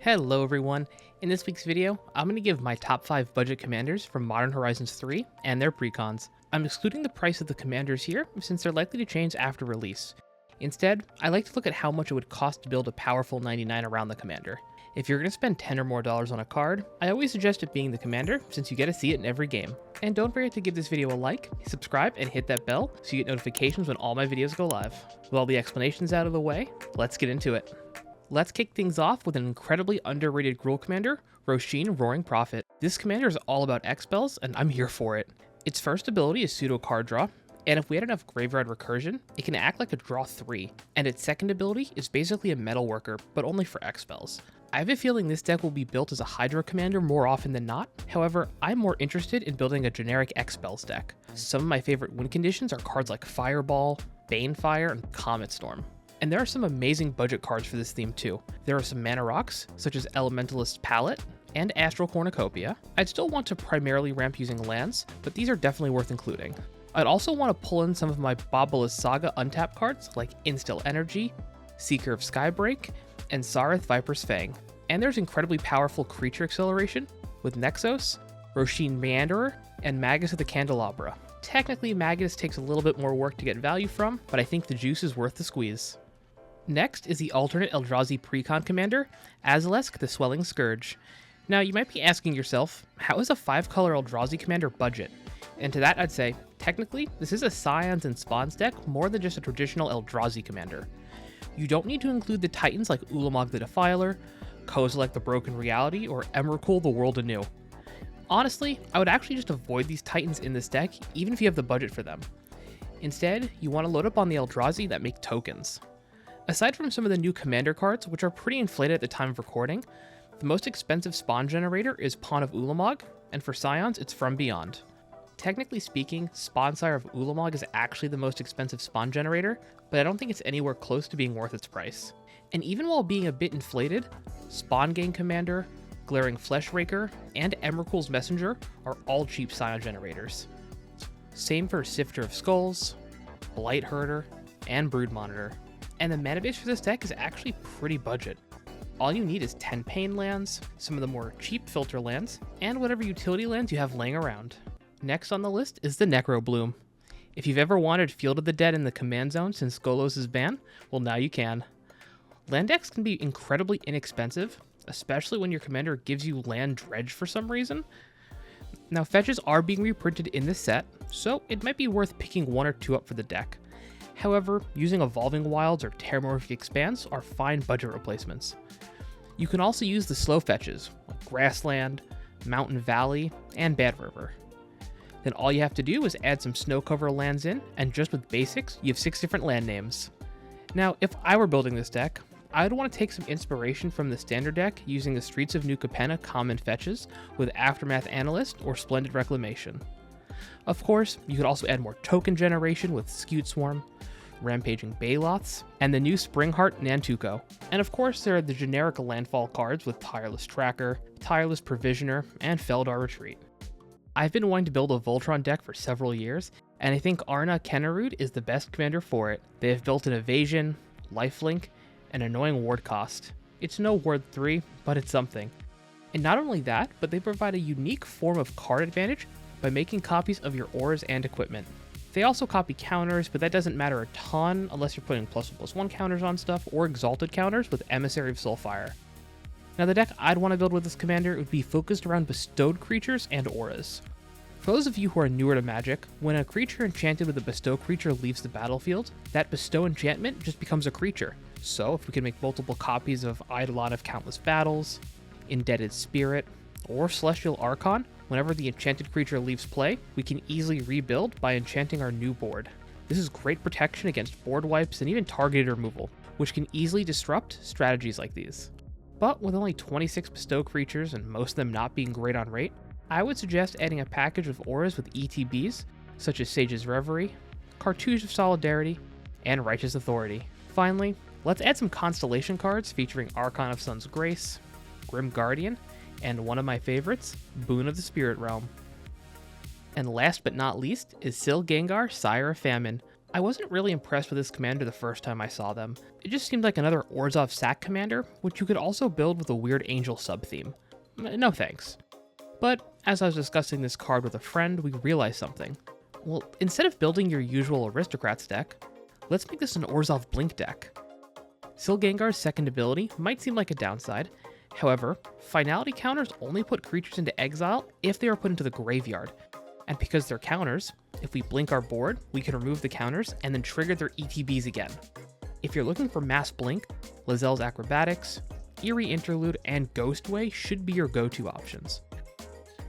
Hello everyone, in this week's video, I'm going to give my top 5 budget commanders from Modern Horizons 3 and their precons. I'm excluding the price of the commanders here since they're likely to change after release. Instead, I like to look at how much it would cost to build a powerful 99 around the commander. If you're going to spend $10 or more on a card, I always suggest it being the commander since you get to see it in every game. And don't forget to give this video a like, subscribe, and hit that bell so you get notifications when all my videos go live. With all the explanations out of the way, let's get into it. Let's kick things off with an incredibly underrated Gruul commander, Roshan Roaring Prophet. This commander is all about X-Spells, and I'm here for it. Its first ability is pseudo card draw, and if we had enough Graveyard Recursion, it can act like a draw 3, and its second ability is basically a Metal Worker, but only for X-Spells. I have a feeling this deck will be built as a Hydra commander more often than not, however, I'm more interested in building a generic X-Spells deck. Some of my favorite win conditions are cards like Fireball, Banefire, and Comet Storm. And there are some amazing budget cards for this theme too. There are some mana rocks, such as Elementalist Palette and Astral Cornucopia. I'd still want to primarily ramp using lands, but these are definitely worth including. I'd also want to pull in some of my Bobulus Saga untapped cards like Instill Energy, Seeker of Skybreak, and Sarith Viper's Fang. And there's incredibly powerful creature acceleration with Nexos, Roshan Meanderer, and Magus of the Candelabra. Technically, Magus takes a little bit more work to get value from, but I think the juice is worth the squeeze. Next is the alternate Eldrazi precon commander, Azlask the Swelling Scourge. Now you might be asking yourself, how is a 5-color Eldrazi commander budget? And to that I'd say, technically, this is a Scions and Spawns deck more than just a traditional Eldrazi commander. You don't need to include the titans like Ulamog the Defiler, Kozilek the Broken Reality, or Emrakul the World Anew. Honestly, I would actually just avoid these titans in this deck, even if you have the budget for them. Instead, you want to load up on the Eldrazi that make tokens. Aside from some of the new commander cards, which are pretty inflated at the time of recording, the most expensive spawn generator is Pawn of Ulamog, and for Scions, it's From Beyond. Technically speaking, Spawn Sire of Ulamog is actually the most expensive spawn generator, but I don't think it's anywhere close to being worth its price. And even while being a bit inflated, Spawn Gang Commander, Glaring Fleshraker, and Emrakul's Messenger are all cheap Scion generators. Same for Sifter of Skulls, Blight Herder, and Brood Monitor. And the mana base for this deck is actually pretty budget. All you need is 10 Pain lands, some of the more cheap filter lands, and whatever utility lands you have laying around. Next on the list is the Necrobloom. If you've ever wanted Field of the Dead in the command zone since Golos' ban, well now you can. Land decks can be incredibly inexpensive, especially when your commander gives you land dredge for some reason. Now fetches are being reprinted in this set, so it might be worth picking 1 or 2 up for the deck. However, using Evolving Wilds or Terramorphic Expanse are fine budget replacements. You can also use the slow fetches, like Grassland, Mountain Valley, and Bad River. Then all you have to do is add some snow cover lands in, and just with basics, you have 6 different land names. Now, if I were building this deck, I'd want to take some inspiration from the standard deck using the Streets of New Capenna common fetches with Aftermath Analyst or Splendid Reclamation. Of course, you could also add more token generation with Skewed Swarm, Rampaging Baloths, and the new Springheart Nantuko. And of course, there are the generic landfall cards with Tireless Tracker, Tireless Provisioner, and Feldar Retreat. I've been wanting to build a Voltron deck for several years, and I think Arna Kennerüd is the best commander for it. They have built an evasion, lifelink, and annoying ward cost. It's no ward 3, but it's something. And not only that, but they provide a unique form of card advantage by making copies of your auras and equipment. They also copy counters, but that doesn't matter a ton unless you're putting +1/+1 counters on stuff or exalted counters with Emissary of Soulfire. Now the deck I'd want to build with this commander would be focused around bestowed creatures and auras. For those of you who are newer to Magic, when a creature enchanted with a bestow creature leaves the battlefield, that bestow enchantment just becomes a creature. So if we can make multiple copies of Eidolon of Countless Battles, Indebted Spirit, or Celestial Archon, whenever the enchanted creature leaves play, we can easily rebuild by enchanting our new board. This is great protection against board wipes and even targeted removal, which can easily disrupt strategies like these. But with only 26 bestow creatures and most of them not being great on rate, I would suggest adding a package of auras with ETBs, such as Sage's Reverie, Cartouche of Solidarity, and Righteous Authority. Finally, let's add some constellation cards featuring Archon of Sun's Grace, Grim Guardian, and one of my favorites, Boon of the Spirit Realm. And last but not least is Sil Gengar, Sire of Famine. I wasn't really impressed with this commander the first time I saw them. It just seemed like another Orzhov sack commander, which you could also build with a weird angel sub-theme. No thanks. But as I was discussing this card with a friend, we realized something. Well, instead of building your usual Aristocrats deck, let's make this an Orzhov Blink deck. Silgengar's second ability might seem like a downside. However, finality counters only put creatures into exile if they are put into the graveyard. And because they're counters, if we blink our board, we can remove the counters and then trigger their ETBs again. If you're looking for mass blink, Lae'zel's Acrobatics, Eerie Interlude, and Ghostway should be your go-to options.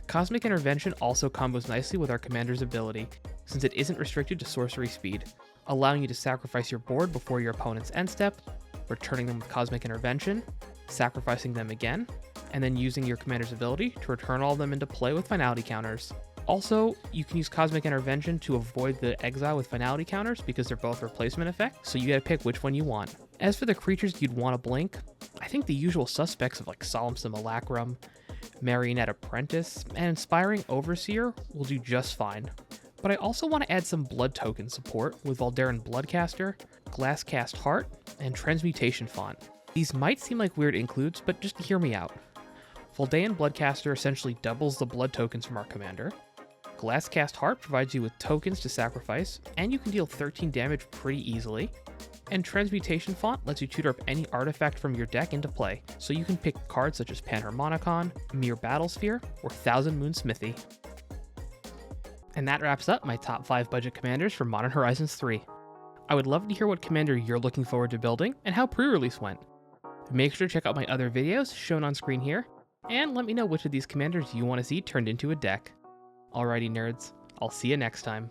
Cosmic Intervention also combos nicely with our commander's ability, since it isn't restricted to sorcery speed, allowing you to sacrifice your board before your opponent's end step, returning them with Cosmic Intervention, sacrificing them again, and then using your commander's ability to return all of them into play with finality counters. Also, you can use Cosmic Intervention to avoid the exile with finality counters because they're both replacement effects, so you gotta pick which one you want. As for the creatures you'd want to blink, I think the usual suspects of like Solemn Simulacrum, Marionette Apprentice, and Inspiring Overseer will do just fine. But I also want to add some blood token support with Valderan Bloodcaster, Glasscast Heart, and Transmutation Font. These might seem like weird includes, but just hear me out. Valdean Bloodcaster essentially doubles the blood tokens from our commander. Glasscast Heart provides you with tokens to sacrifice, and you can deal 13 damage pretty easily. And Transmutation Font lets you tutor up any artifact from your deck into play, so you can pick cards such as Panharmonicon, Mere Battlesphere, or Thousand Moon Smithy. And that wraps up my top 5 budget commanders for Modern Horizons 3. I would love to hear what commander you're looking forward to building, and how pre-release went. Make sure to check out my other videos shown on screen here, and let me know which of these commanders you want to see turned into a deck. Alrighty nerds, I'll see you next time.